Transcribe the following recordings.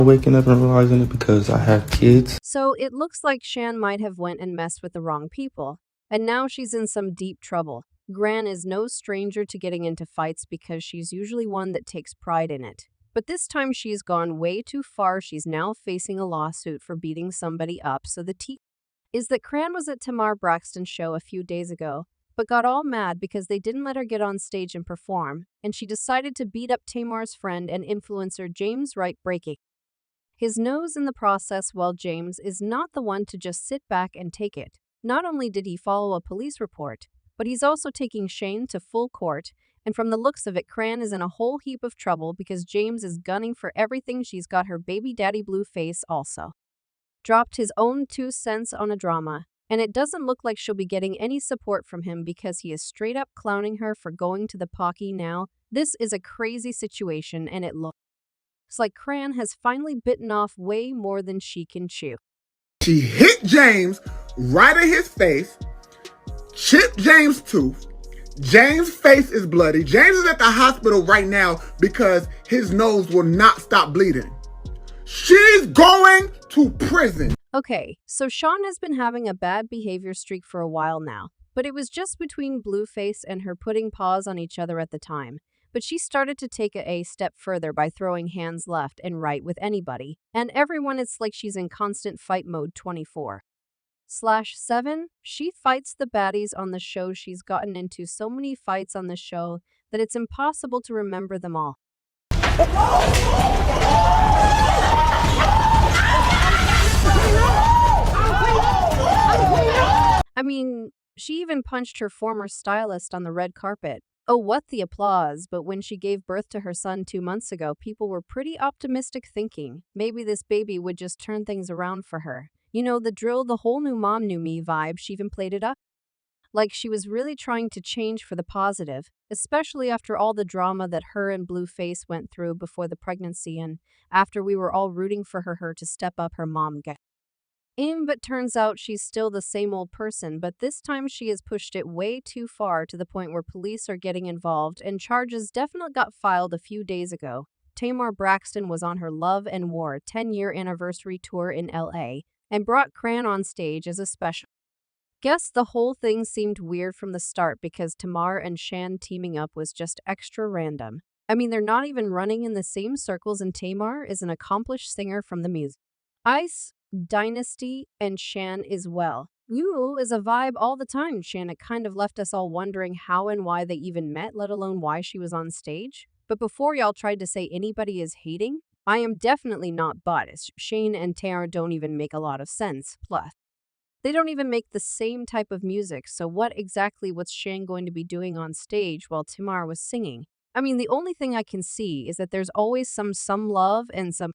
Waking up and realizing it because I have kids. So it looks like Shan might have went and messed with the wrong people, and now she's in some deep trouble. Gran is no stranger to getting into fights because she's usually one that takes pride in it. But this time she's gone way too far. She's now facing a lawsuit for beating somebody up. So the tea is that Cran was at Tamar Braxton's show a few days ago, but got all mad because they didn't let her get on stage and perform, and she decided to beat up Tamar's friend and influencer James Wright, breaking his nose in the process. While James is not the one to just sit back and take it. Not only did he follow a police report, but he's also taking Shane to full court, and from the looks of it, Cran is in a whole heap of trouble because James is gunning for everything. She's got her baby daddy Blueface also dropped his own 2 cents on a drama, and it doesn't look like she'll be getting any support from him because he is straight up clowning her for going to the Pocky now. This is a crazy situation, and it looks like Cran has finally bitten off way more than she can chew. She hit James right in his face, chipped James' tooth. James' face is bloody. James is at the hospital right now because his nose will not stop bleeding. She's going to prison. Okay, so Sean has been having a bad behavior streak for a while now, but it was just between Blueface and her putting paws on each other at the time. But she started to take a step further by throwing hands left and right with anybody, and everyone. It's like she's in constant fight mode 24/7. She fights the baddies on the show. She's gotten into so many fights on the show that it's impossible to remember them all. I mean, she even punched her former stylist on the red carpet. Oh, what the applause. But when she gave birth to her son 2 months ago, people were pretty optimistic, thinking maybe this baby would just turn things around for her. You know, the drill, the whole new mom, new me vibe. She even played it up like she was really trying to change for the positive, especially after all the drama that her and Blueface went through before the pregnancy and after we were all rooting for her to step up her mom game. But turns out she's still the same old person, but this time she has pushed it way too far to the point where police are getting involved, and charges definitely got filed a few days ago. Tamar Braxton was on her Love and War 10-year anniversary tour in LA and brought Cran on stage as a special guest. The whole thing seemed weird from the start because Tamar and Shan teaming up was just extra random. I mean, they're not even running in the same circles, and Tamar is an accomplished singer from the music Ice Dynasty, and Shan is well. AULT is a vibe all the time. Shan, it kind of left us all wondering how and why they even met, let alone why she was on stage. But before y'all tried to say anybody is hating, I am definitely not biased. Shane and Tara don't even make a lot of sense. Plus, they don't even make the same type of music, so what exactly was Shane going to be doing on stage while Tamar was singing? I mean, the only thing I can see is that there's always some love and some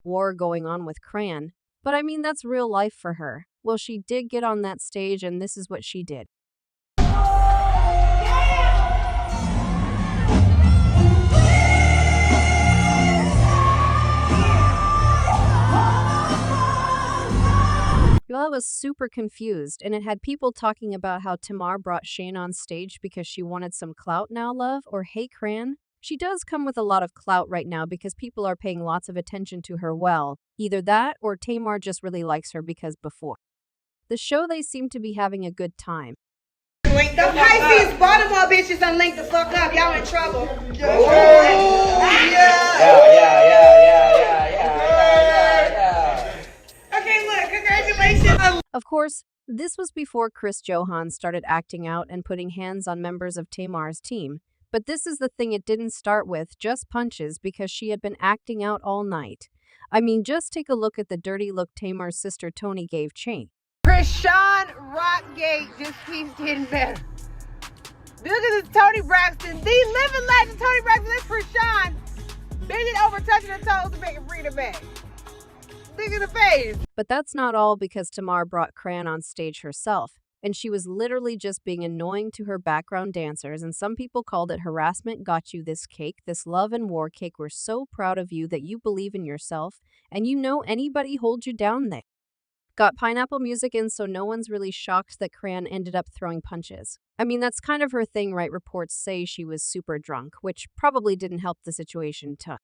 war going on with Cran. But I mean, that's real life for her. Well, she did get on that stage, and this is what she did. I was super confused, and it had people talking about how Tamar brought Shane on stage because she wanted some clout now, love, or hey, Cran. She does come with a lot of clout right now because people are paying lots of attention to her. Well, either that or Tamar just really likes her because before the show they seem to be having a good time. The Pisces Baltimore bitches done linked the fuck up. Y'all in trouble. Okay, look, congratulations. Of course, this was before Chris Johan started acting out and putting hands on members of Tamar's team. But this is the thing, it didn't start with just punches because she had been acting out all night. I mean, just take a look at the dirty look Tamar's sister Tony gave Shane. Chrisean Rockgate just keeps getting better. Look at this Tony Braxton, the living legend Tony Braxton. This Chrisean bending over, touching her toes to make it free to back. Look at the face. But that's not all, because Tamar brought Cran on stage herself. And she was literally just being annoying to her background dancers, and some people called it harassment. Got you this cake, this Love and War cake. We're so proud of you that you believe in yourself, and you know anybody hold you down there. Got pineapple music in, so no one's really shocked that Cran ended up throwing punches. I mean, that's kind of her thing, right? Reports say she was super drunk, which probably didn't help the situation too.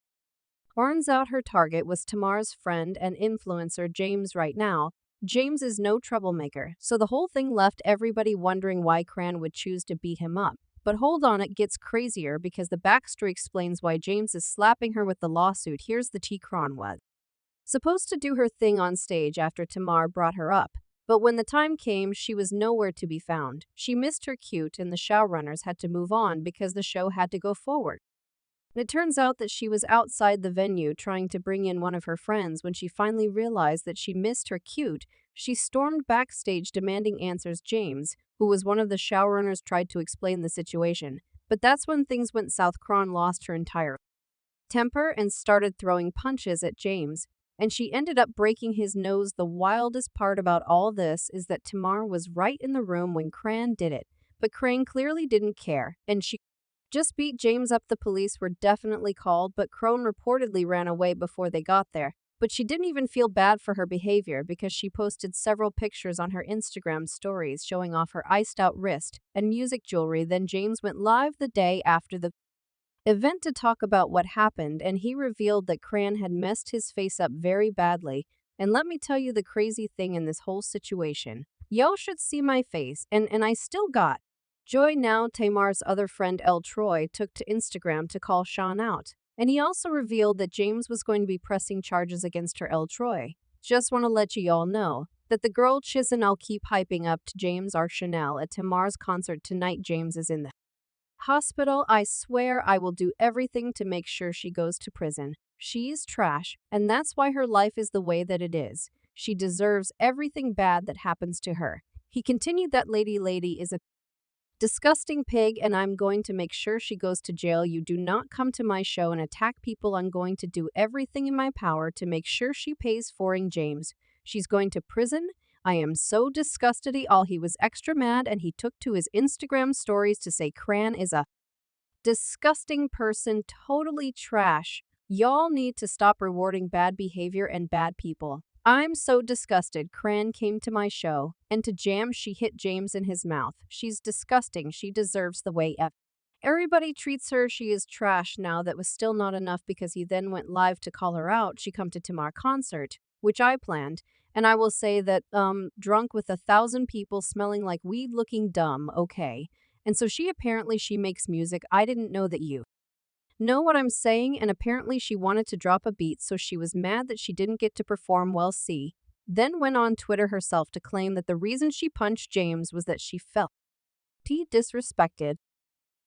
Turns out her target was Tamar's friend and influencer James right now. James is no troublemaker, so the whole thing left everybody wondering why Cran would choose to beat him up. But hold on, it gets crazier because the backstory explains why James is slapping her with the lawsuit. Here's the tea. Cran was supposed to do her thing on stage after Tamar brought her up, but when the time came, she was nowhere to be found. She missed her cue and the showrunners had to move on because the show had to go forward. And it turns out that she was outside the venue trying to bring in one of her friends. When she finally realized that she missed her cue, she stormed backstage demanding answers. James, who was one of the showrunners, tried to explain the situation, but that's when things went south. Cran lost her entire temper and started throwing punches at James, and she ended up breaking his nose. The wildest part about all this is that Tamar was right in the room when Cran did it, but Cran clearly didn't care, and she just beat James up. The police were definitely called, but Cran reportedly ran away before they got there. But she didn't even feel bad for her behavior because she posted several pictures on her Instagram stories showing off her iced-out wrist and music jewelry. Then James went live the day after the event to talk about what happened, and he revealed that Cran had messed his face up very badly. And let me tell you the crazy thing in this whole situation. Y'all should see my face, and I still got joy now. Tamar's other friend L. Troy took to Instagram to call Sean out, and he also revealed that James was going to be pressing charges against her. L. Troy, just want to let you all know that the girl Chrisean I'll keep hyping up to James R. Chanel at Tamar's concert tonight. James is in the hospital. I swear I will do everything to make sure she goes to prison. She's trash, and that's why her life is the way that it is. She deserves everything bad that happens to her. He continued, that lady is a disgusting pig, and I'm going to make sure she goes to jail. You do not come to my show and attack people. I'm going to do everything in my power to make sure she pays for it. James, she's going to prison. I am so disgusted. He was extra mad, and he took to his Instagram stories to say Cran is a disgusting person, totally trash. Y'all need to stop rewarding bad behavior and bad people. I'm so disgusted. Cran came to my show, and to jam, she hit James in his mouth. She's disgusting. She deserves the way everybody treats her. She is trash. Now that was still not enough because he then went live to call her out. She come to Tamar concert, which I planned. And I will say that, drunk with 1,000 people smelling like weed looking dumb, okay. And so she makes music. I didn't know that you know what I'm saying, and apparently she wanted to drop a beat, so she was mad that she didn't get to perform well. C then went on Twitter herself to claim that the reason she punched James was that she felt disrespected.